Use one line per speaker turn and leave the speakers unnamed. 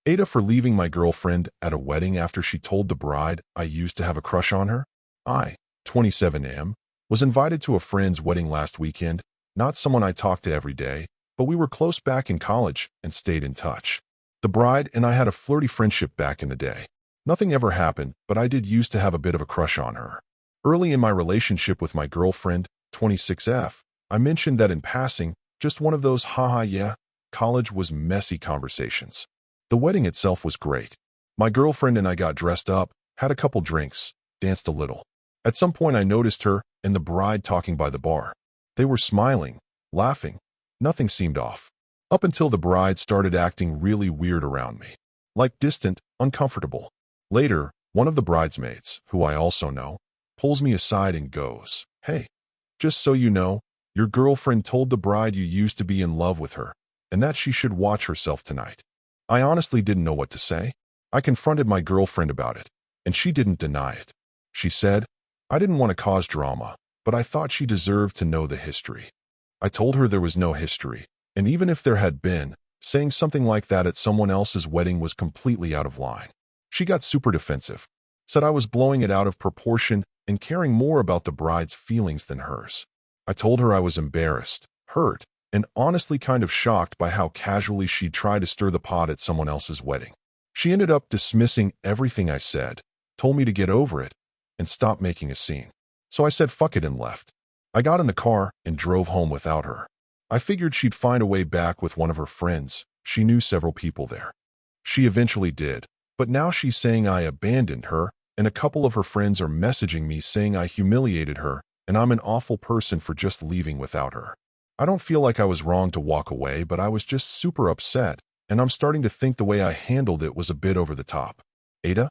AITAH for leaving my girlfriend at a wedding after she told the bride I used to have a crush on her. I, 27 am, was invited to a friend's wedding last weekend, not someone I talked to every day, but we were close back in college and stayed in touch. The bride and I had a flirty friendship back in the day. Nothing ever happened, but I did used to have a bit of a crush on her. Early in my relationship with my girlfriend, 26F, I mentioned that in passing, just one of those haha yeah, college was messy conversations. The wedding itself was great. My girlfriend and I got dressed up, had a couple drinks, danced a little. At some point I noticed her and the bride talking by the bar. They were smiling, laughing. Nothing seemed off. Up until the bride started acting really weird around me. Like distant, uncomfortable. Later, one of the bridesmaids, who I also know, pulls me aside and goes, "Hey, just so you know, your girlfriend told the bride you used to be in love with her, and that she should watch herself tonight." I honestly didn't know what to say. I confronted my girlfriend about it, and she didn't deny it. She said, "I didn't want to cause drama, but I thought she deserved to know the history." I told her there was no history, and even if there had been, saying something like that at someone else's wedding was completely out of line. She got super defensive, said I was blowing it out of proportion and caring more about the bride's feelings than hers. I told her I was embarrassed, hurt, and honestly kind of shocked by how casually she'd tried to stir the pot at someone else's wedding. She ended up dismissing everything I said, told me to get over it, and stop making a scene. So I said fuck it and left. I got in the car and drove home without her. I figured she'd find a way back with one of her friends. She knew several people there. She eventually did, but now she's saying I abandoned her, and a couple of her friends are messaging me saying I humiliated her, and I'm an awful person for just leaving without her. I don't feel like I was wrong to walk away, but I was just super upset, and I'm starting to think the way I handled it was a bit over the top. AITAH?